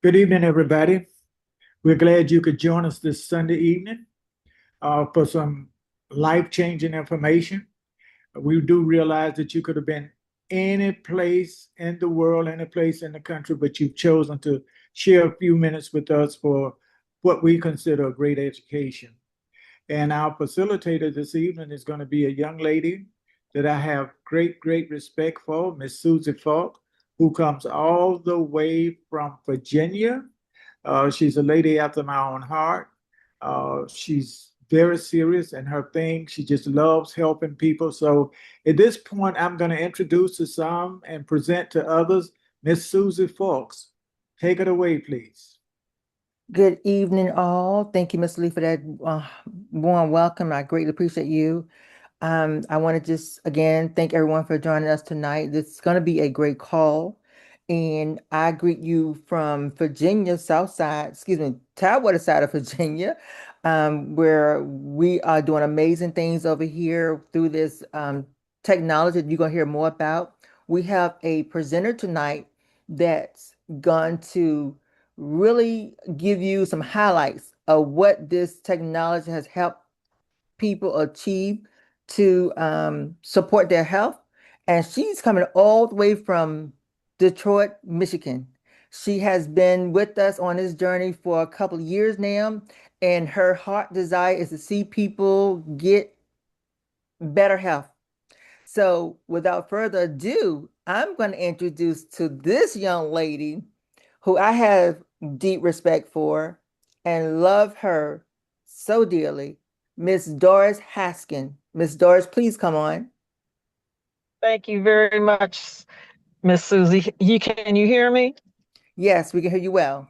Good evening, everybody. We're glad you could join us this Sunday evening for some life-changing information. We do realize that you could have been any place in the world, any place in the country, but you've chosen to share a few minutes with us for what we consider a great education. And our facilitator this evening is going to be a young lady that I have great respect for, Miss Susie Faltz, who comes all the way from Virginia. She's a lady after my own heart. She's very serious in her thing. She just loves helping people. So at this point, I'm going to introduce to some and present to others Miss Susie Faltz. Take it away, please. Good evening, all. Thank you, Mr. Lee, for that warm welcome. I greatly appreciate you. I want to just again thank everyone for joining us tonight. This is going to be a great call. And I greet you from Virginia, South Side, excuse me, Tidewater side of Virginia, where we are doing amazing things over here through this technology that you're going to hear more about. We have a presenter tonight that's going to really give you some highlights of what this technology has helped people achieve to support their health. And she's coming all the way from Detroit, Michigan. She has been with us on this journey for a couple of years now, and her heart desire is to see people get better health. So, without further ado, I'm going to introduce to this young lady who I have deep respect for and love her so dearly, Miss Doris Haskin. Miss Doris, please come on. Thank you very much, Miss Susie. Can you hear me? Yes, we can hear you well.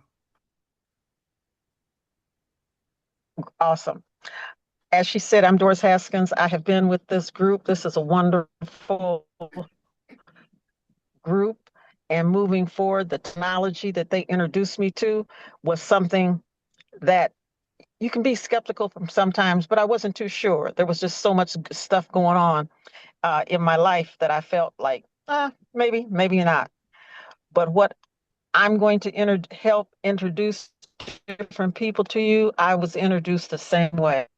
Awesome. As she said, I'm Doris Haskins. I have been with this group. This is a wonderful group. And moving forward, the technology that they introduced me to was something that you can be skeptical from sometimes, but I wasn't too sure. There was just so much stuff going on in my life that I felt like, maybe not. But what I'm going to help introduce different people to you, I was introduced the same way.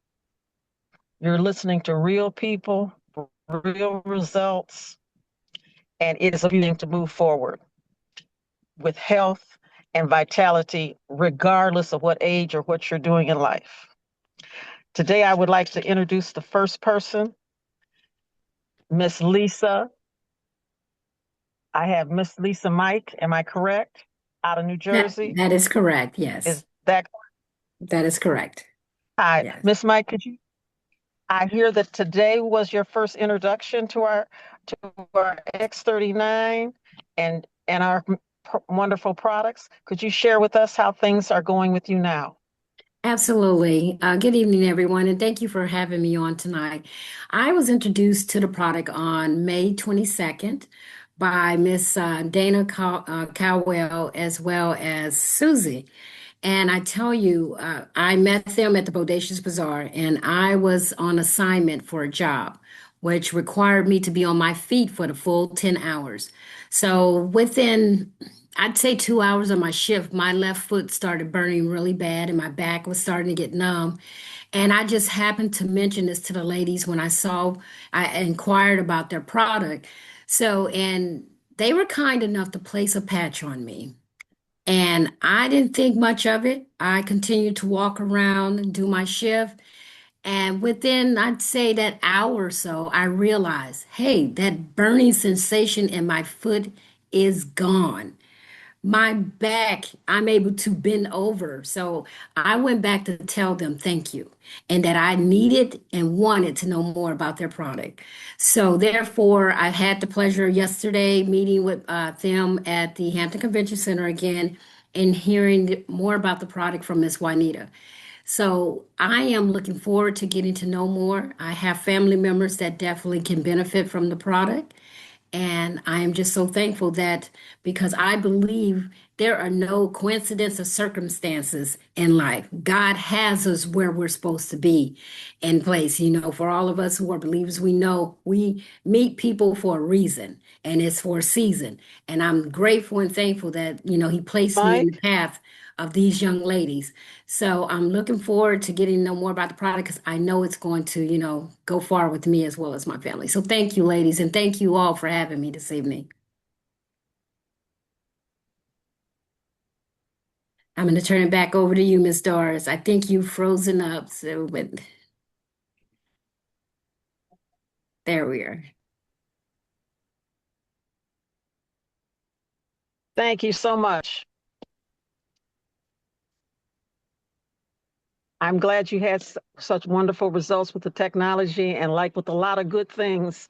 You're listening to real people, real results, and it is a feeling to move forward with health and vitality, regardless of what age or what you're doing in life. Today, I would like to introduce the first person, Miss Lisa. I have Miss Lisa Mike, am I correct? Out of New Jersey. That is correct, yes. Is that That is correct. Hi, Yes. Miss Mike, I hear that today was your first introduction to our X39 and our wonderful products. Could you share with us how things are going with you now? Absolutely. Good evening, everyone, and thank you for having me on tonight. I was introduced to the product on May 22nd by Miss Dana Cowell as well as Susie. And I tell you, I met them at the Bodacious Bazaar, and I was on assignment for a job, which required me to be on my feet for the full 10 hours. So within, I'd say 2 hours of my shift, my left foot started burning really bad, and my back was starting to get numb. And I just happened to mention this to the ladies when I inquired about their product. So, and they were kind enough to place a patch on me. And I didn't think much of it. I continued to walk around and do my shift. And within, I'd say that hour or so, I realized, hey, that burning sensation in my foot is gone. My back, I'm able to bend over. So I went back to tell them thank you and that I needed and wanted to know more about their product. So therefore, I had the pleasure yesterday meeting with them at the Hampton Convention Center again and hearing more about the product from Miss Juanita. So I am looking forward to getting to know more. I have family members that definitely can benefit from the product. And I am just so thankful that because I believe there are no coincidence or circumstances in life. God has us where we're supposed to be in place. You know, for all of us who are believers, we know we meet people for a reason, and it's for a season. And I'm grateful and thankful that, you know, he placed me in the Mike, path of these young ladies. So I'm looking forward to getting to know more about the product because I know it's going to, you know, go far with me as well as my family. So thank you, ladies, and thank you all for having me this evening. I'm going to turn it back over to you, Miss Doris. I think you've frozen up. So, but there we are. thank you so much. I'm glad you had such wonderful results with the technology, and like with a lot of good things,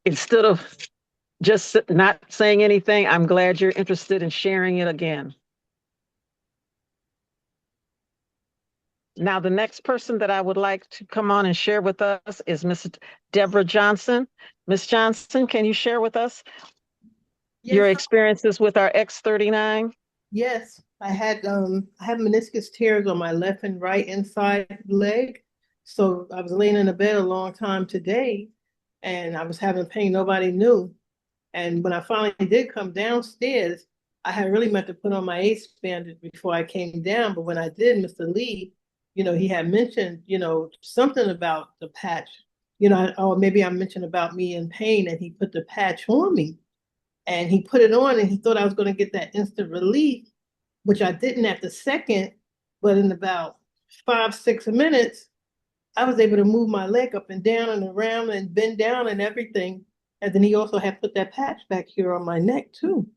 instead of just not saying anything, I'm glad you're interested in sharing it again. Now, the next person that I would like to come on and share with us is Miss Deborah Johnson. Miss Johnson, can you share with us your Yes, experiences with our X39? yes. I have meniscus tears on my left and right inside leg. So I was laying in the bed a long time today and I was having pain nobody knew. And when I finally did come downstairs, I had really meant to put on my ACE bandage before I came down. But when I did, Mr. Lee, you know, he had mentioned, you know, something about the patch, you know, or maybe I mentioned about me in pain and he put the patch on me. And he put it on and he thought I was going to get that instant relief, which I didn't at the second, but in about 5, 6 minutes, I was able to move my leg up and down and around and bend down and everything. And then he also had put that patch back here on my neck too.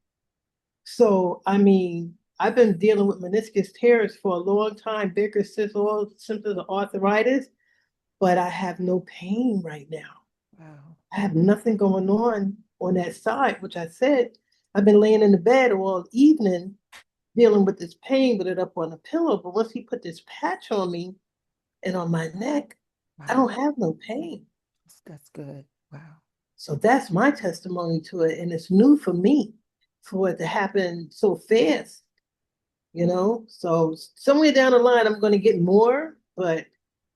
So, I mean, I've been dealing with meniscus tears for a long time, Baker cyst, all symptoms of arthritis, but I have no pain right now. Wow. I have nothing going on that side, which I said, I've been laying in the bed all evening dealing with this pain with it up on the pillow. But once he put this patch on me and on my neck, I Wow. don't have no pain. That's good. Wow. So that's my testimony to it. And it's new for me for it to happen so fast, you know? So somewhere down the line, I'm going to get more, but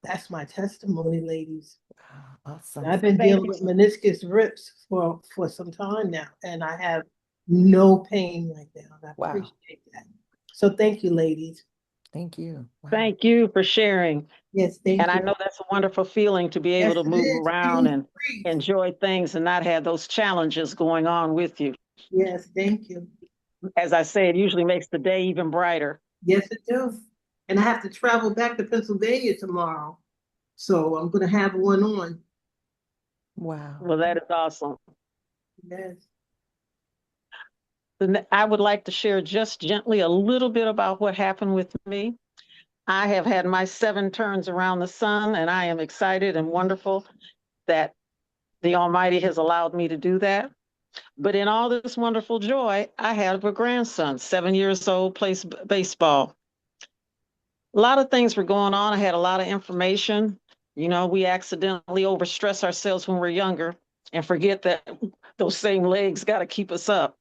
that's my testimony, ladies. Wow. Awesome. I've been Thank dealing you. with meniscus rips for some time now, and I have no pain right now. And I Wow. appreciate that. So thank you, ladies. Thank you. Wow. Thank you for sharing. Yes, thank And I you. know that's a wonderful feeling to be able Yes, to it move is. around Pain and free. enjoy things and not have those challenges going on with you. Yes, thank you. As I say, it usually makes the day even brighter. Yes, it does. And I have to travel back to Pennsylvania tomorrow, so I'm going to have one on. Wow. Well, that is awesome. Yes. Then I would like to share just gently a little bit about what happened with me. I have had my 7 turns around the sun, and I am excited and wonderful that the Almighty has allowed me to do that. But in all this wonderful joy, I have a grandson, 7 years old, plays baseball. A lot of things were going on. I had a lot of information. You know, we accidentally overstress ourselves when we're younger and forget that those same legs got to keep us up.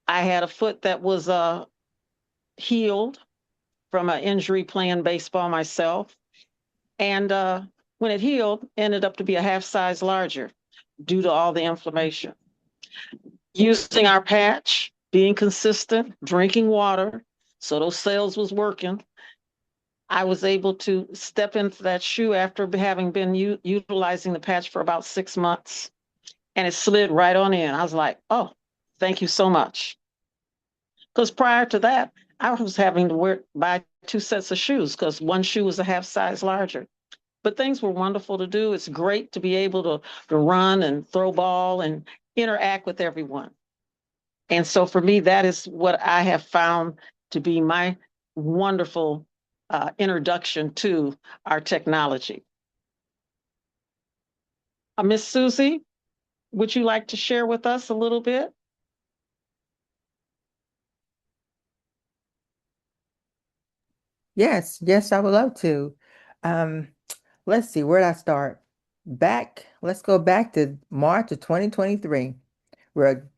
I had a foot that was healed from an injury playing baseball myself. And when it healed, ended up to be a half size larger due to all the inflammation. Using our patch, being consistent, drinking water, so those cells was working. I was able to step into that shoe after having been utilizing the patch for about 6 months, and it slid right on in. I was like, oh, thank you so much. Because prior to that, I was having to buy 2 sets of shoes because one shoe was a half size larger. But things were wonderful to do. It's great to be able to run and throw ball and interact with everyone. And so for me, that is what I have found to be my wonderful introduction to our technology. Miss Susie, would you like to share with us a little bit? Yes, yes, I would love to. Let's see, where'd I start? Let's go back to March of 2023, where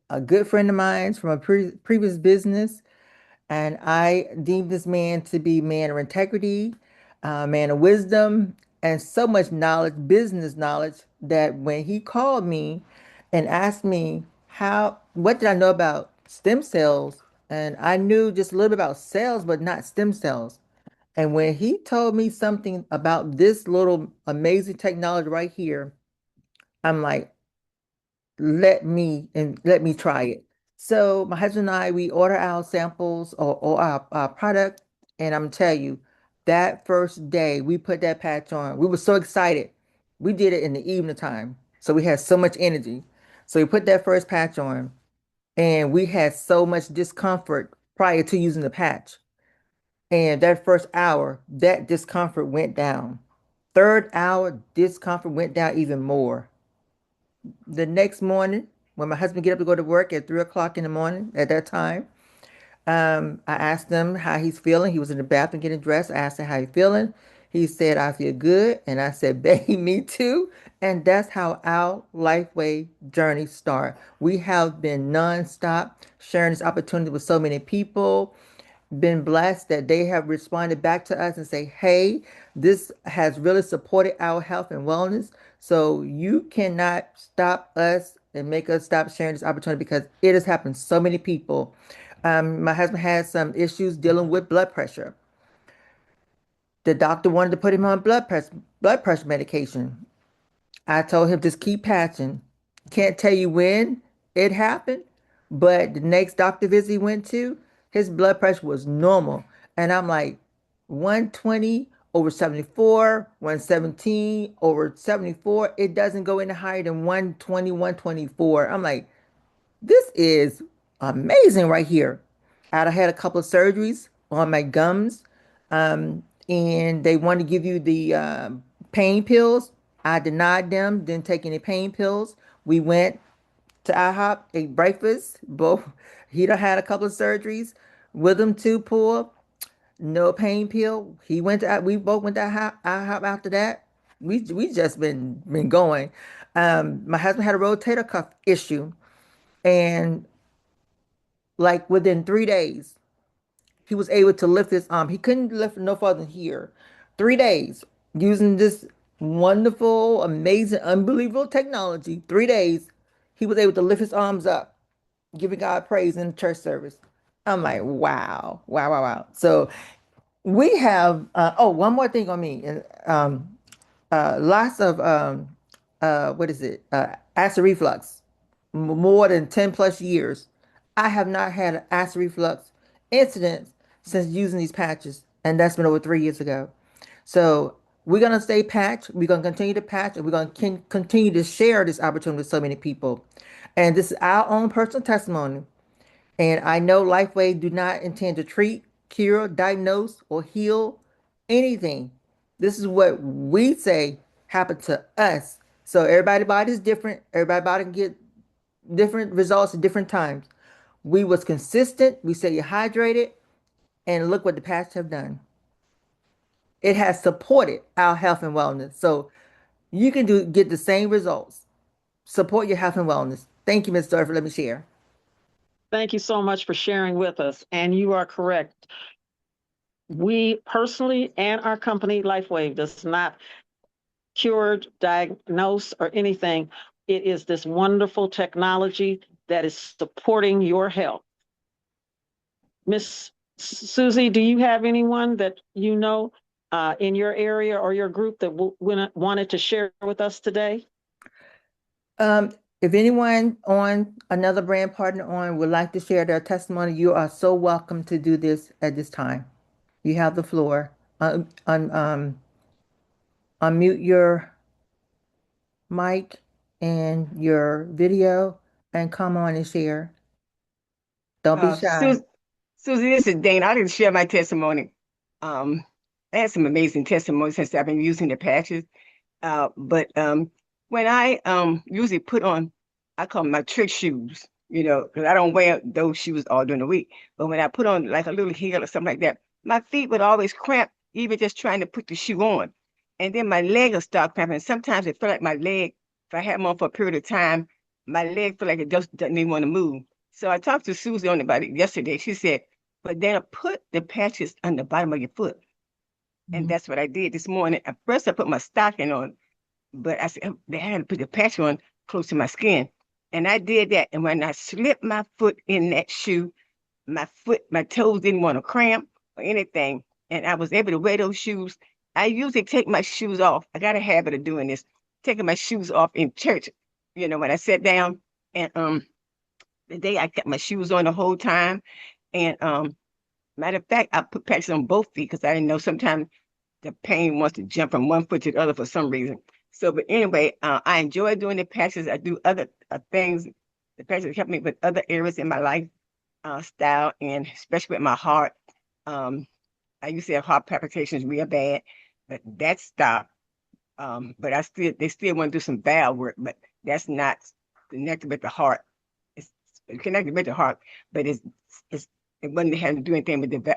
a good friend of mine from a previous business, and I deem this man to be a man of integrity, a man of wisdom, and so much knowledge, business knowledge, that when he called me and asked me what did I know about stem cells, and I knew just a little bit about cells, but not stem cells. And when he told me something about this little amazing technology right here, I'm like, let me try it. So my husband and I, we order our samples or our product, and I'm tell you, that first day we put that patch on, we were so excited. We did it in the evening time, so we had so much energy. So we put that first patch on, and we had so much discomfort prior to using the patch. And that first hour, that discomfort went down. Third hour, discomfort went down even more. The next morning, when my husband get up to go to work at 3 o'clock in the morning, at that time, I asked him how he's feeling. He was in the bathroom getting dressed. I asked him how he's feeling. He said, I feel good. And I said, baby, me too. And that's how our Lifeway journey started. We have been nonstop sharing this opportunity with so many people, been blessed that they have responded back to us and say, hey, this has really supported our health and wellness. So you cannot stop us and make us stop sharing this opportunity, because it has happened to so many people. My husband had some issues dealing with blood pressure. The doctor wanted to put him on blood pressure medication. I told him just keep patching. Can't tell you when it happened, but the next doctor visit he went to, his blood pressure was normal. And I'm like, 120 over 74, 117 over 74. It doesn't go any higher than 120, 124. I'm like, this is amazing right here. I had a couple of surgeries on my gums, and they wanted to give you the pain pills. I denied them, didn't take any pain pills. We went to IHOP, ate breakfast. Both he done had a couple of surgeries with him too. Poor, no pain pill. He went to we both went to IHOP after that. We just been going. My husband had a rotator cuff issue, and like within 3 days, he was able to lift his arm. He couldn't lift no further than here. 3 days using this wonderful, amazing, unbelievable technology. 3 days, he was able to lift his arms up, giving God praise in the church service. I'm like, wow, wow, wow, wow. So we have, one more thing on me. And lots of, what is it? Acid reflux, more than 10 plus years. I have not had an acid reflux incident since using these patches, and that's been over 3 years ago. So we're going to stay patched. We're going to continue to patch, and we're going to continue to share this opportunity with so many people. And this is our own personal testimony. And I know Lifeway do not intend to treat, cure, diagnose, or heal anything. This is what we say happened to us. So everybody's body is different. Everybody's body can get different results at different times. We was consistent. We stay hydrated, and look what the patch have done. It has supported our health and wellness. So you can get the same results. Support your health and wellness. Thank you, Ms. Doyle, for letting me share. Thank you so much for sharing with us. And you are correct. We personally and our company, LifeWave, does not cure, diagnose, or anything. It is this wonderful technology that is supporting your health. Miss Susie, do you have anyone that you know in your area or your group that wanted to share with us today? If anyone on another brand partner on would like to share their testimony, you are so welcome to do this at this time. You have the floor. Unmute your mic and your video and come on and share. Don't be shy. Susie, this is Dana. I didn't share my testimony. I had some amazing testimonies since I've been using the patches. But when I usually put on, I call them my trick shoes, because I don't wear those shoes all during the week. But when I put on like a little heel or something like that, my feet would always cramp, even just trying to put the shoe on. And then my leg would start cramping. Sometimes it felt like my leg, if I had them on for a period of time, my leg feel like it just doesn't even want to move. So I talked to Susie on about it yesterday. She said, but then put the patches on the bottom of your foot. And that's what I did this morning. At first, I put my stocking on, but I said, they had to put the patch on close to my skin. And I did that. And when I slipped my foot in that shoe, my toes didn't want to cramp or anything. And I was able to wear those shoes. I usually take my shoes off. I got a habit of doing this, taking my shoes off in church, when I sat down. And the day I kept my shoes on the whole time. And matter of fact, I put patches on both feet because I didn't know sometimes the pain wants to jump from one foot to the other for some reason. So, but anyway, I enjoy doing the patches. I do other things. The patches help me with other areas in my life style, and especially with my heart. I used to have heart palpitations real bad, but that stopped. But they still want to do some valve work, but that's not connected with the heart. It's connected with the heart, but it wasn't having to do anything with the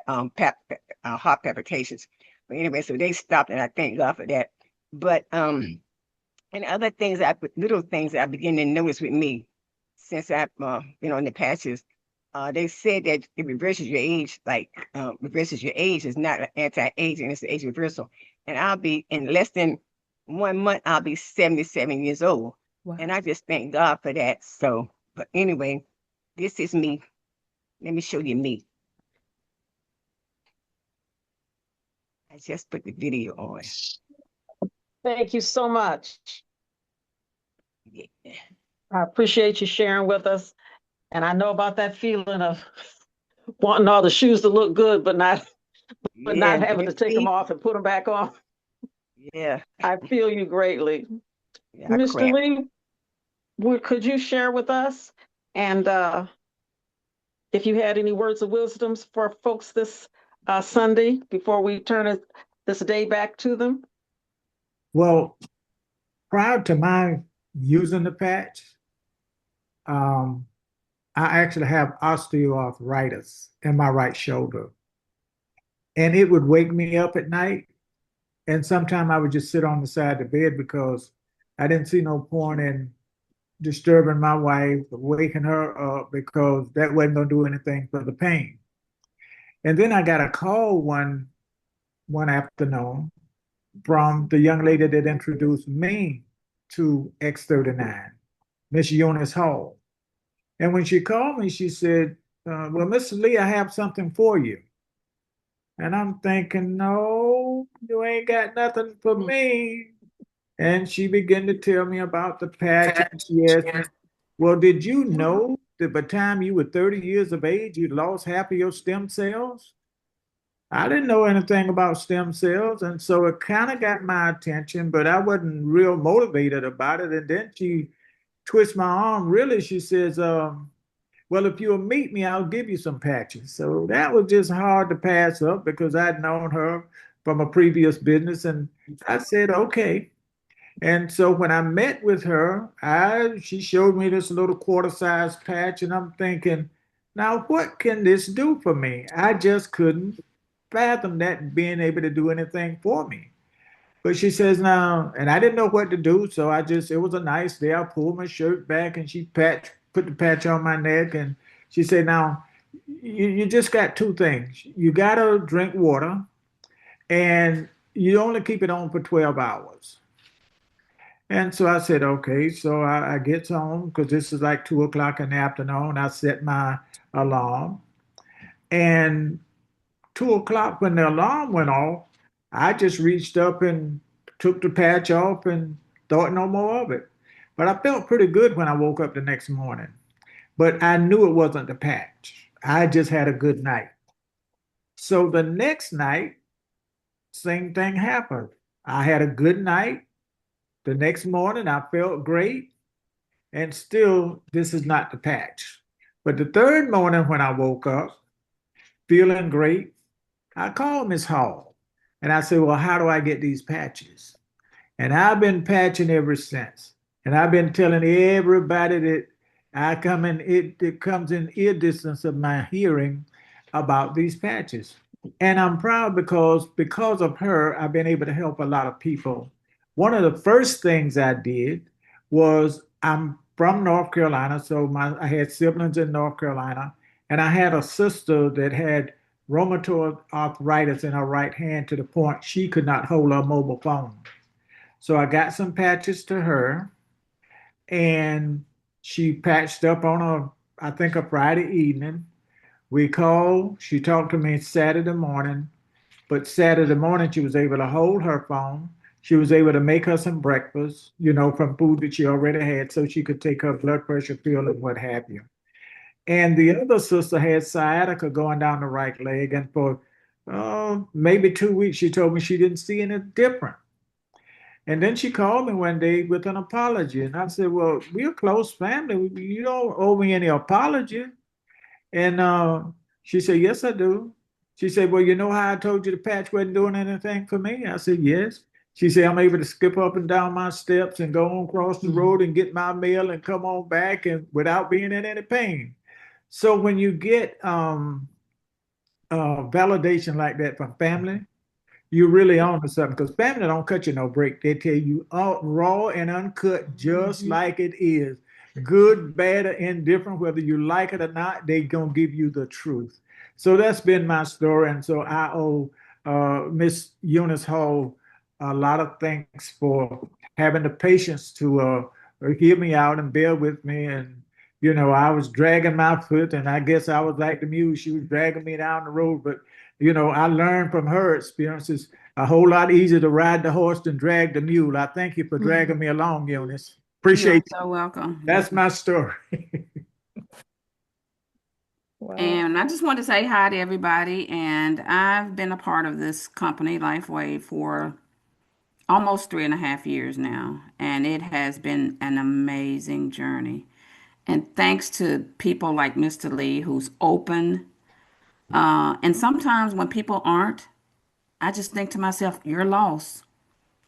heart palpitations. But anyway, so they stopped, and I thank God for that. But and other things, little things that I begin to notice with me since I've been on the patches. They said that it reverses your age, reverses your age. Is not anti-aging, it's the age reversal. And I'll be, in less than 1 month, I'll be 77 years old. Wow. And I just thank God for that. So, but anyway, this is me. Let me show you me. I just put the video on. Thank you so much. Yeah. I appreciate you sharing with us. And I know about that feeling of wanting all the shoes to look good, but not having to take them off and put them back on. Yeah. I feel you greatly. Yeah, Mr. Lee, could you share with us? And if you had any words of wisdom for folks this Sunday before we turn this day back to them? Well, prior to my using the patch, I actually have osteoarthritis in my right shoulder. And it would wake me up at night. And sometimes I would just sit on the side of the bed because I didn't see no point in disturbing my wife, waking her up, because that wasn't going to do anything for the pain. And then I got a call one afternoon from the young lady that introduced me to X39, Miss Eunice Hall. And when she called me, she said, well, Mr. Lee, I have something for you. And I'm thinking, no, you ain't got nothing for me. And she began to tell me about the patch. Yes. Well, did you know that by the time you were 30 years of age, you lost half of your stem cells? I didn't know anything about stem cells. And so it kind of got my attention, but I wasn't real motivated about it. And then she twists my arm. Really, she says, well, if you'll meet me, I'll give you some patches. So that was just hard to pass up because I'd known her from a previous business. And I said, okay. And so when I met with her, she showed me this little quarter-size patch, and I'm thinking, now what can this do for me? I just couldn't fathom that being able to do anything for me. But she says now, and I didn't know what to do, so it was a nice day. I pulled my shirt back, and she put the patch on my neck, and she said, now, you just got two things. You got to drink water, and you only keep it on for 12 hours. And so I said, okay. So I get home because this is like 2 o'clock in the afternoon. I set my alarm. And 2 o'clock, when the alarm went off, I just reached up and took the patch off and thought no more of it. But I felt pretty good when I woke up the next morning. But I knew it wasn't the patch. I just had a good night. So the next night, same thing happened. I had a good night. The next morning, I felt great. And still, this is not the patch. But the third morning when I woke up, feeling great, I called Miss Hall. And I said, well, how do I get these patches? And I've been patching ever since. And I've been telling everybody that it comes in ear distance of my hearing about these patches. And I'm proud because of her, I've been able to help a lot of people. One of the first things I did was I'm from North Carolina. So I had siblings in North Carolina, and I had a sister that had rheumatoid arthritis in her right hand to the point she could not hold her mobile phone. So I got some patches to her, and she patched up on I think, a Friday evening. We called. She talked to me Saturday morning, but Saturday morning she was able to hold her phone. She was able to make her some breakfast, from food that she already had, so she could take her blood pressure pill and what have you. And the other sister had sciatica going down the right leg, and for maybe 2 weeks she told me she didn't see any different. And then she called me one day with an apology, and I said, "Well, we're a close family. You don't owe me any apology." And she said, "Yes, I do." She said, "Well, you know how I told you the patch wasn't doing anything for me?" I said, "Yes." She said, "I'm able to skip up and down my steps and go on across the road and get my mail and come on back and without being in any pain." So when you get validation like that from family, you really on to something, because family don't cut you no break. They tell you raw and uncut, just like it is. Good, bad, or indifferent, whether you like it or not, they gonna give you the truth. So that's been my story, and so I owe Miss Eunice Hall a lot of thanks for having the patience to hear me out and bear with me. And I was dragging my foot, and I guess I was like the mule. She was dragging me down the road, but I learned from her experiences a whole lot easier to ride the horse than drag the mule. I thank you for dragging me along, Eunice. Appreciate You're so welcome. That's my story. Wow. And I just want to say hi to everybody. And I've been a part of this company, Lifeway, for almost 3.5 years now. And it has been an amazing journey. And thanks to people like Mr. Lee, who's open. And sometimes when people aren't, I just think to myself, you're lost.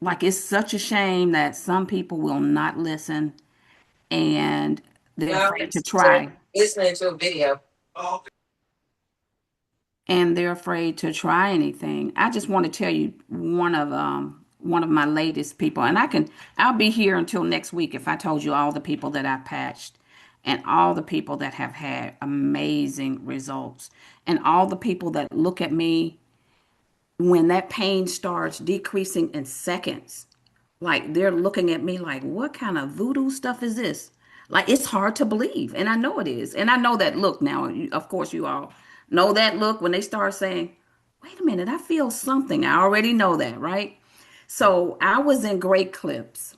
Like, it's such a shame that some people will not listen and they're afraid to try. Listening to a video. And they're afraid to try anything. I just want to tell you one of my latest people, and I'll be here until next week if I told you all the people that I patched and all the people that have had amazing results and all the people that look at me when that pain starts decreasing in seconds. Like, they're looking at me like, what kind of voodoo stuff is this? Like, it's hard to believe. And I know it is. And I know that look now. Of course, you all know that look when they start saying, wait a minute, I feel something. I already know that, right? So I was in Great Clips.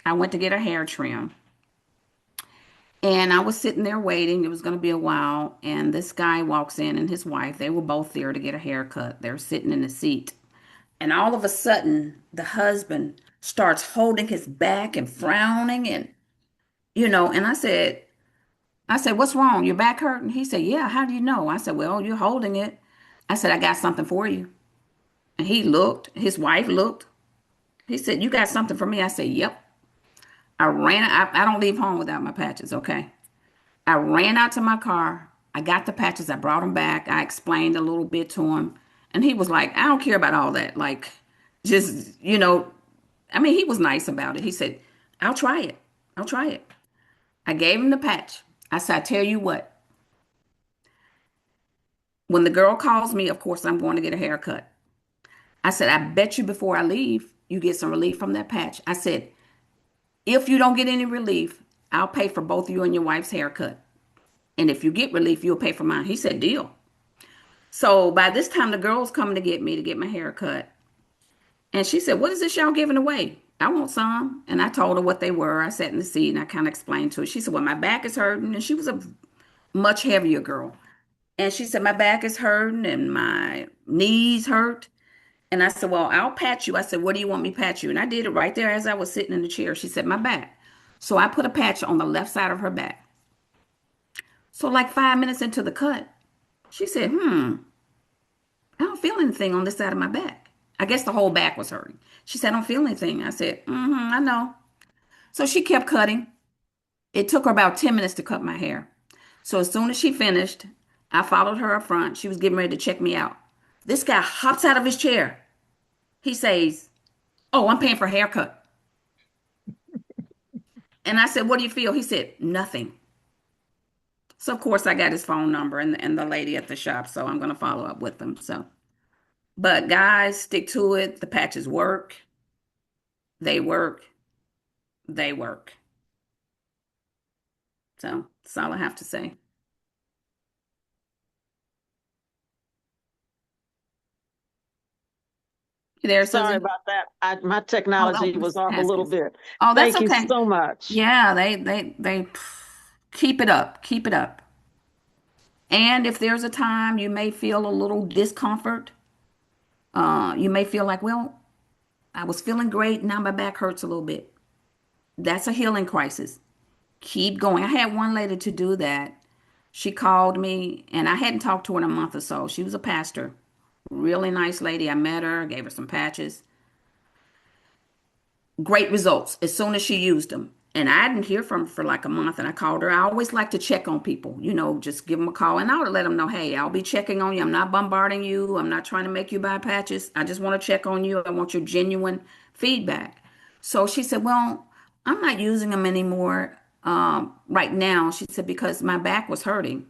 I went to get a hair trim. And I was sitting there waiting. It was going to be a while. And this guy walks in and his wife, they were both there to get a haircut. They're sitting in the seat. And all of a sudden, the husband starts holding his back and frowning and, and I said, "What's wrong? Your back hurting?" He said, "Yeah, how do you know?" I said, "Well, you're holding it." I said, "I got something for you." And he looked, his wife looked. He said, "You got something for me?" I said, "Yep." I don't leave home without my patches, okay? I ran out to my car. I got the patches. I brought them back. I explained a little bit to him. And he was like, "I don't care about all that." Like, just, he was nice about it. He said, "I'll try it. I'll try it." I gave him the patch. I said, "I tell you what, when the girl calls me, of course, I'm going to get a haircut." I said, "I bet you before I leave, you get some relief from that patch." I said, "If you don't get any relief, I'll pay for both you and your wife's haircut. And if you get relief, you'll pay for mine." He said, "Deal." So by this time, the girl's coming to get me to get my hair cut. And she said, "What is this y'all giving away? I want some." And I told her what they were. I sat in the seat and I kind of explained to her. She said, "Well, my back is hurting." And she was a much heavier girl. And she said, "My back is hurting and my knees hurt." And I said, "Well, I'll pat you." I said, "What do you want me to pat you?" And I did it right there as I was sitting in the chair. She said, "My back." So I put a patch on the left side of her back. So like 5 minutes into the cut, she said, "I don't feel anything on this side of my back." I guess the whole back was hurting. She said, "I don't feel anything." I said, "I know." So she kept cutting. It took her about 10 minutes to cut my hair. So as soon as she finished, I followed her up front. She was getting ready to check me out. This guy hops out of his chair. He says, "Oh, I'm paying for a haircut." And I said, what do you feel? He said, nothing. So of course I got his phone number and the lady at the shop. So I'm going to follow up with them. So, but guys, stick to it. The patches work. They work. They work. So that's all I have to say. You there, Susie? Sorry about that. My technology was off a little bit. Oh, that's Thank okay. you so much. Yeah, they keep it up. Keep it up. And if there's a time you may feel a little discomfort, you may feel like, well, I was feeling great, now my back hurts a little bit. That's a healing crisis. Keep going. I had one lady to do that. She called me, and I hadn't talked to her in a month or so. She was a pastor, really nice lady. I met her, gave her some patches. Great results as soon as she used them. And I didn't hear from her for like a month, and I called her. I always like to check on people, just give them a call. And I would let them know, hey, I'll be checking on you. I'm not bombarding you. I'm not trying to make you buy patches. I just want to check on you. I want your genuine feedback. So she said, well, I'm not using them anymore right now. She said, because my back was hurting.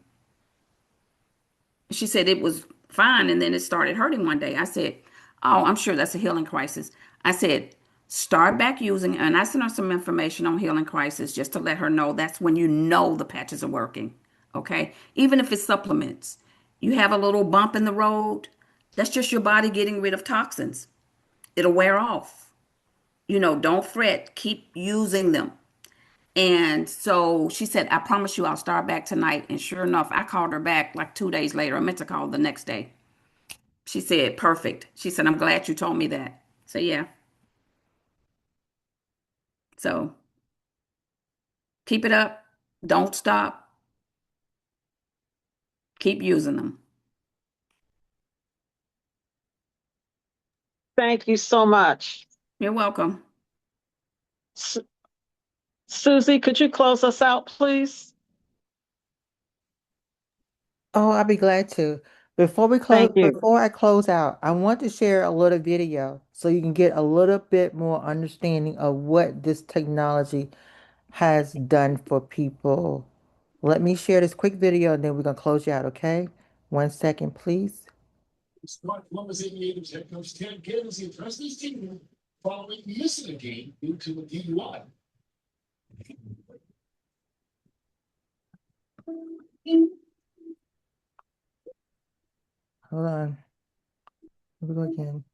She said it was fine, and then it started hurting one day. I said, oh, I'm sure that's a healing crisis. I said, start back using, and I sent her some information on healing crisis just to let her know that's when you know the patches are working. Okay. Even if it's supplements, you have a little bump in the road, that's just your body getting rid of toxins. It'll wear off. Don't fret, keep using them. And so she said, I promise you I'll start back tonight. And sure enough, I called her back like 2 days later. I meant to call the next day. She said, perfect. She said, I'm glad you told me that. So yeah. So keep it up. Don't stop. Keep using them. Thank you so much. You're welcome. Susie, could you close us out, please? Oh, I'll be glad to. Before I close out, I want to share a little video so you can get a little bit more understanding of what this technology has done for people. Let me share this quick video and then we're going to close you out, okay? 1 second, please. Columbus Aviators head coach Ted Gibbs addressed his team following missing a game due to a DUI. Hold on. Here we go again.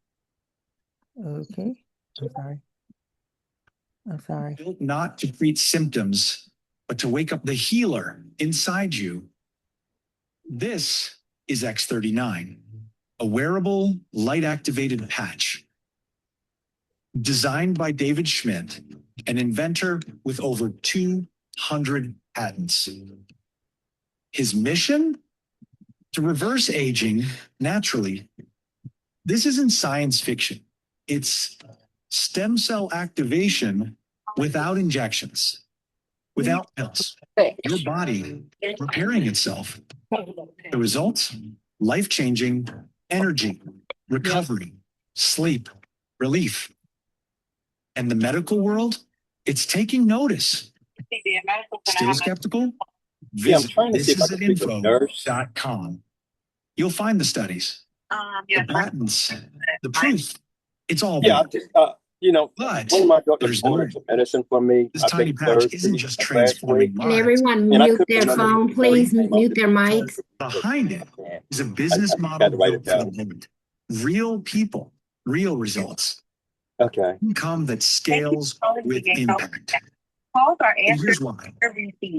Okay. I'm sorry. Built not to treat symptoms, but to wake up the healer inside you. This is X39, a wearable, light-activated patch. Designed by David Schmidt, an inventor with over 200 patents. His mission? To reverse aging naturally. This isn't science fiction. It's stem cell activation without injections, without pills. Your body repairing itself. The results? Life-changing energy, recovery, sleep, relief. And the medical world? It's taking notice. Still skeptical? Visit thisisatinfo.com. You'll find the studies, the patents, the proof. It's all there. But one of my there's doctors ordered some medicine for me. This tiny patch isn't just transforming Can lives. everyone mute their phone, please? Mute their mics. Behind it is a business model built for the moment. Real people, real results. Okay. Income that scales with impact. And here's why.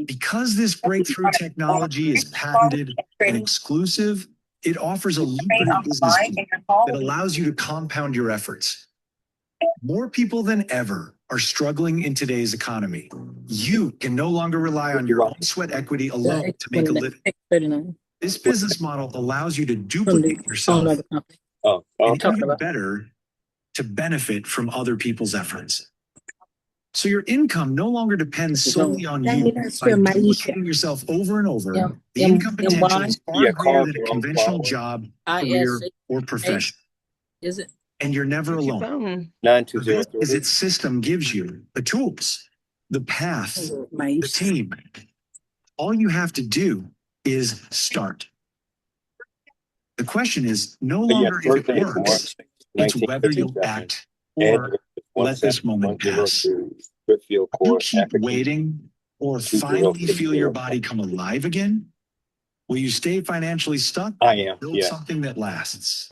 Because this breakthrough technology is patented and exclusive, it offers a lucrative business model that allows you to compound your efforts. More people than ever are struggling in today's economy. You can no longer rely on your own sweat equity alone to make a living. This business model allows you to duplicate yourself and even better, to benefit from other people's efforts. So your income no longer depends solely on you. By duplicating yourself over and over, the income potential is far greater than a conventional job, career, or profession. Is it? And you're never alone. 9203. Is its system gives you the tools, the path, the team. All you have to do is start. The question is no longer if it works, it's whether you'll act or let this moment pass. You keep waiting or finally feel your body come alive again? Will you stay financially stuck? I am. Build something that lasts.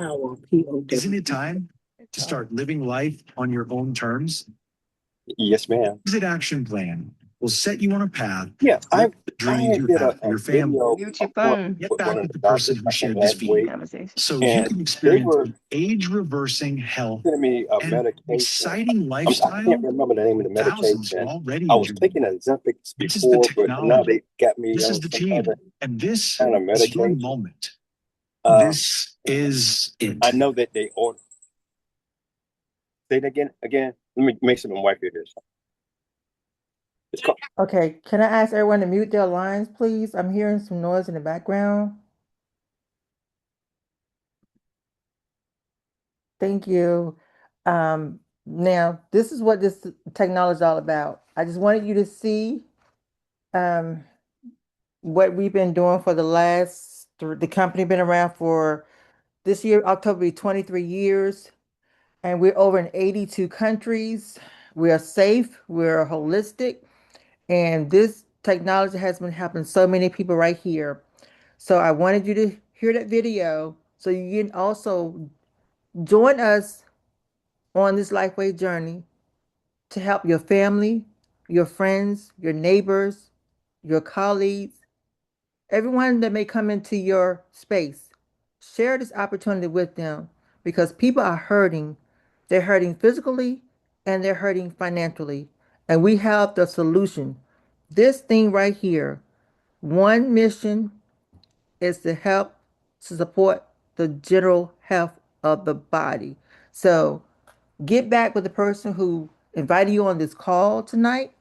Isn't it time to start living life on your own terms? Yes, ma'am. Exit action plan will set you on a path. Yeah, the dreams you have for your family. Mute your phone. Get back with the person who shared this video Conversation. so you And can they experience were an age-reversing health giving me a and medication. exciting I lifestyle. can't remember the name of the Thousands are medication. already I was enjoying. taking Ozempic This is the before, but now technology. they got me This on is the some team. other And this kind of is your medication. moment. Uh, This is it. I know that they order. Say it again. Again. Let me make sure my wife hear this. It's called. Okay, can I ask everyone to mute their lines, please? I'm hearing some noise in the background. Thank you. Now, this is what this technology is all about. I just wanted you to see what we've been doing for the company been around for this year, October, will be 23 years, and we're over in 82 countries. We are safe, we're holistic, and this technology has been helping so many people right here. So I wanted you to hear that video so you can also join us on this Lifeway journey to help your family, your friends, your neighbors, your colleagues, everyone that may come into your space. Share this opportunity with them because people are hurting. They're hurting physically and they're hurting financially. And we have the solution. This thing right here, one mission is to help to support the general health of the body. So get back with the person who invited you on this call tonight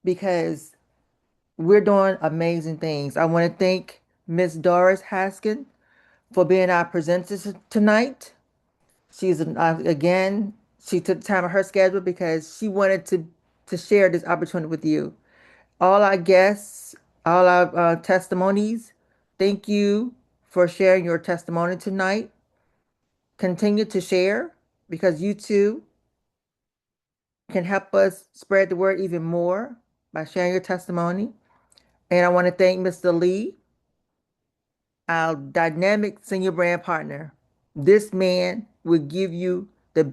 because we're doing amazing things. I want to thank Miss Doris Haskin for being our presenter tonight. She's again, she took time of her schedule because she wanted to share this opportunity with you. All our guests, all our testimonies, thank you for sharing your testimony tonight. Continue to share because you too can help us spread the word even more by sharing your testimony. And I want to thank Mr. Lee, our dynamic senior brand partner. This man will give you the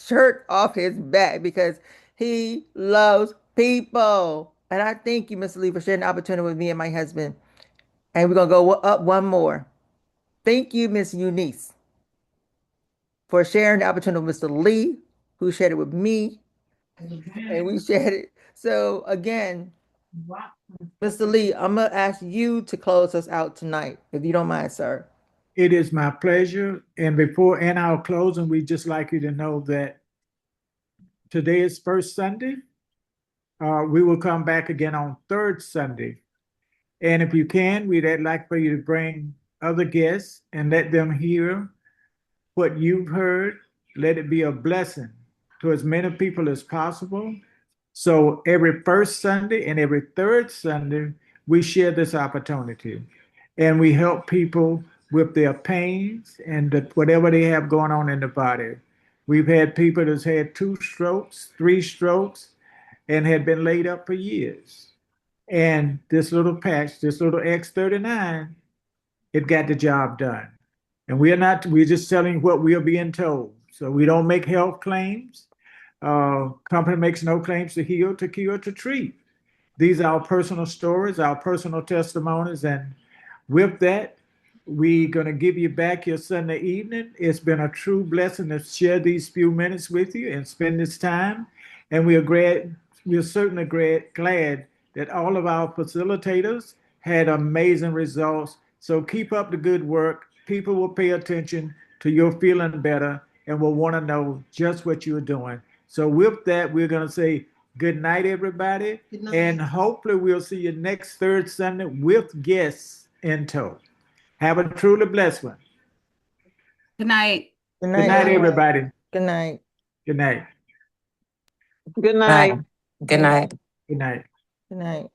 shirt off his back because he loves people. And I thank you, Mr. Lee, for sharing the opportunity with me and my husband. And we're going to go up one more. Thank you, Miss Eunice, for sharing the opportunity with Mr. Lee, who shared it with me. And we shared it. So again, Mr. Lee, I'm going to ask you to close us out tonight, if you don't mind, sir. It is my pleasure. And before in our closing, we'd just like you to know that today is first Sunday. We will come back again on third Sunday. And if you can, we'd like for you to bring other guests and let them hear what you've heard. Let it be a blessing to as many people as possible. So every first Sunday and every third Sunday, we share this opportunity and we help people with their pains and whatever they have going on in the body. We've had people that's had 2 strokes, 3 strokes, and had been laid up for years. And this little patch, this little X39, it got the job done. And we're just telling what we are being told. So we don't make health claims. Company makes no claims to heal, to cure, to treat. These are our personal stories, our personal testimonies. And with that, we're going to give you back your Sunday evening. It's been a true blessing to share these few minutes with you and spend this time. And we're certainly glad that all of our facilitators had amazing results. So keep up the good work. People will pay attention to your feeling better and will want to know just what you're doing. So with that, we're going to say good night, everybody. Good night. And hopefully we'll see you next third Sunday with guests in tow. Have a truly blessed one. Good night. Good Good night, everybody. Good night. Good night. Good night. Bye. Good night. Good night. Good night.